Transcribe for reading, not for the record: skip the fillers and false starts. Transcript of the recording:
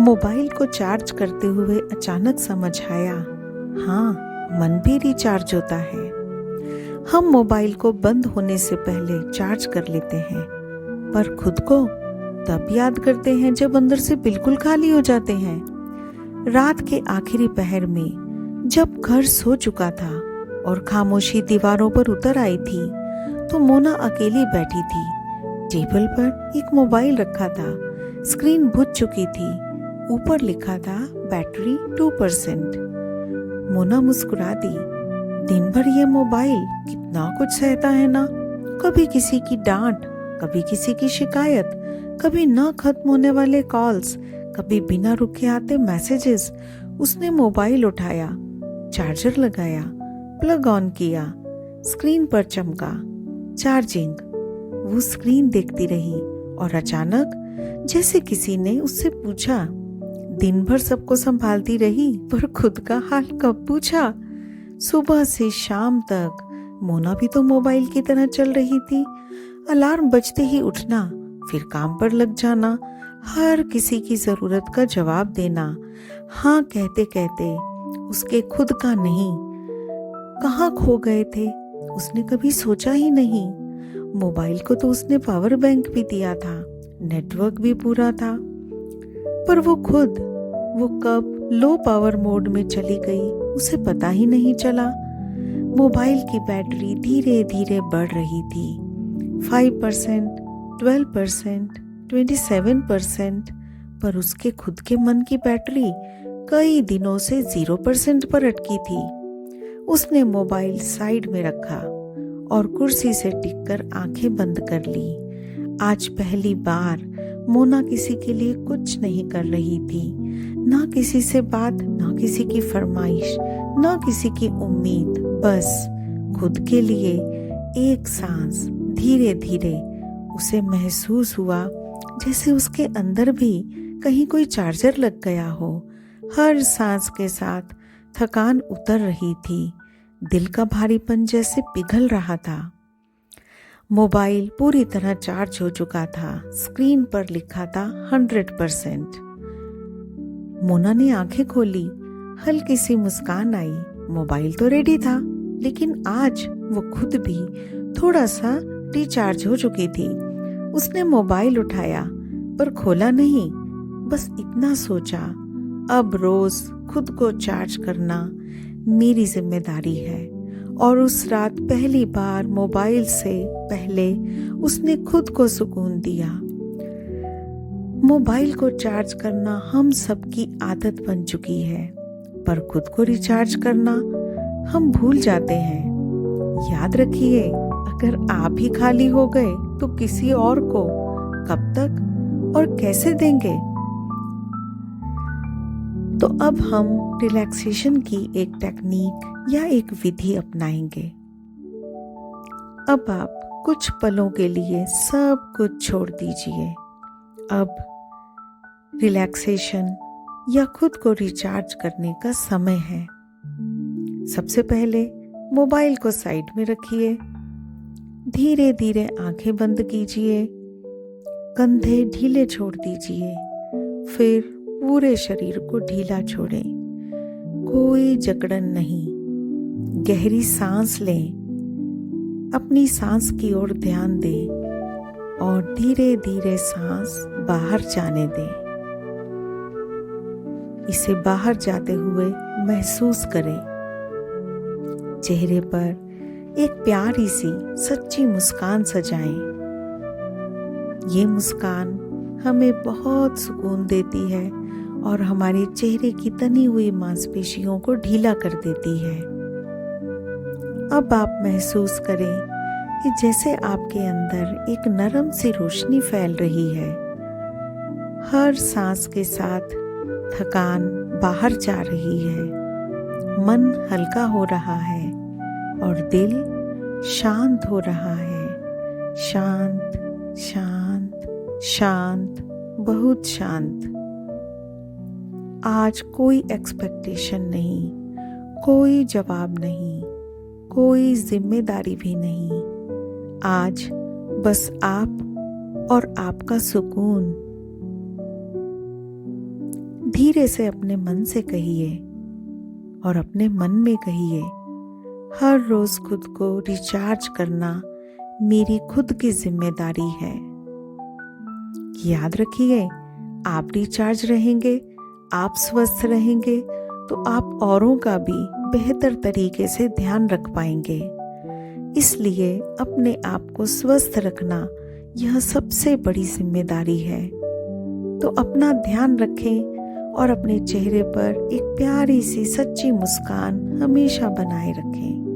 Mobile को charge करते हुए अचानक समझ आया, हाँ, मन भी रिचार्ज होता है। हम मोबाइल को बंद होने से पहले चार्ज कर लेते हैं, पर खुद को तब याद करते हैं जब अंदर से बिल्कुल खाली हो जाते हैं। रात के आखिरी पहर में जब घर सो चुका था और खामोशी दीवारों पर उतर आई थी, तो मोना अकेली बैठी थी। टेबल पर एक मोबाइल रखा था, स्क्रीन बुझ चुकी थी, ऊपर लिखा था बैटरी 2%। मोना मुस्कुरा दी। दिन भर ये मोबाइल कितना कुछ सहता है ना, कभी किसी की डांट, कभी किसी की शिकायत, कभी न खत्म होने वाले कॉल्स, कभी बिना रुके आते मैसेजेस। उसने मोबाइल उठाया, चार्जर लगाया, प्लग ऑन किया, स्क्रीन पर चमका चार्जिंग। वो स्क्रीन देखती रही और अचानक जैसे किसी ने उससे पूछा, दिन भर सबको संभालती रही पर खुद का हाल कब पूछा। सुबह से शाम तक मोना भी तो मोबाइल की तरह चल रही थी। अलार्म बजते ही उठना, फिर काम पर लग जाना, हर किसी की जरूरत का जवाब देना, हाँ कहते कहते उसके खुद का नहीं। कहाँ खो गए थे उसने कभी सोचा ही नहीं। मोबाइल को तो उसने पावर बैंक भी दिया था, नेटवर्क भी पूरा था, पर वो कब लो पावर मोड में चली गई उसे पता ही नहीं चला। मोबाइल की बैटरी धीरे धीरे बढ़ रही थी, 5%, 12%, 27%, पर उसके खुद के मन की बैटरी कई दिनों से 0% पर अटकी थी। उसने मोबाइल साइड में रखा और कुर्सी से टिककर आंखें बंद कर ली। आज पहली बार मोना किसी के लिए कुछ नहीं कर रही थी, ना किसी से बात, ना किसी की फरमाइश, ना किसी की उम्मीद, बस खुद के लिए एक सांस। धीरे धीरे उसे महसूस हुआ जैसे उसके अंदर भी कहीं कोई चार्जर लग गया हो। हर सांस के साथ थकान उतर रही थी, दिल का भारीपन जैसे पिघल रहा था। मोबाइल पूरी तरह चार्ज हो चुका था, स्क्रीन पर लिखा था 100%। मोना ने आंखें खोली, हल्की सी मुस्कान आई। मोबाइल तो रेडी था, लेकिन आज वो खुद भी थोड़ा सा रिचार्ज हो चुकी थी। उसने मोबाइल उठाया पर खोला नहीं, बस इतना सोचा, अब रोज खुद को चार्ज करना मेरी जिम्मेदारी है। और उस रात पहली बार मोबाइल से पहले उसने खुद को सुकून दिया। मोबाइल को चार्ज करना हम सबकी आदत बन चुकी है, पर खुद को रिचार्ज करना हम भूल जाते हैं। याद रखिए, अगर आप ही खाली हो गए तो किसी और को कब तक और कैसे देंगे। तो अब हम रिलैक्सेशन की एक टेक्निक या एक विधि अपनाएंगे। अब आप कुछ पलों के लिए सब कुछ छोड़ दीजिए। अब रिलैक्सेशन या खुद को रिचार्ज करने का समय है। सबसे पहले मोबाइल को साइड में रखिए, धीरे धीरे आंखें बंद कीजिए, कंधे ढीले छोड़ दीजिए, फिर पूरे शरीर को ढीला छोड़ें। कोई जकड़न नहीं। गहरी सांस लें, अपनी सांस की ओर ध्यान दें और धीरे धीरे सांस बाहर जाने दें। इसे बाहर जाते हुए महसूस करें। चेहरे पर एक प्यारी सी सच्ची मुस्कान सजाएं। ये मुस्कान हमें बहुत सुकून देती है और हमारे चेहरे की तनी हुई मांसपेशियों को ढीला कर देती है। अब आप महसूस करें कि जैसे आपके अंदर एक नरम सी रोशनी फैल रही है। हर सांस के साथ थकान बाहर जा रही है, मन हल्का हो रहा है और दिल शांत हो रहा है। शांत, शांत, शांत, बहुत शांत। आज कोई एक्सपेक्टेशन नहीं, कोई जवाब नहीं, कोई जिम्मेदारी भी नहीं। आज बस आप और आपका सुकून। धीरे से अपने मन से कहिए और अपने मन में कहिए, हर रोज खुद को रिचार्ज करना मेरी खुद की जिम्मेदारी है। याद रखिए, आप रिचार्ज रहेंगे, आप स्वस्थ रहेंगे तो आप औरों का भी बेहतर तरीके से ध्यान रख पाएंगे। इसलिए अपने आप को स्वस्थ रखना यह सबसे बड़ी जिम्मेदारी है। तो अपना ध्यान रखें और अपने चेहरे पर एक प्यारी सी सच्ची मुस्कान हमेशा बनाए रखें।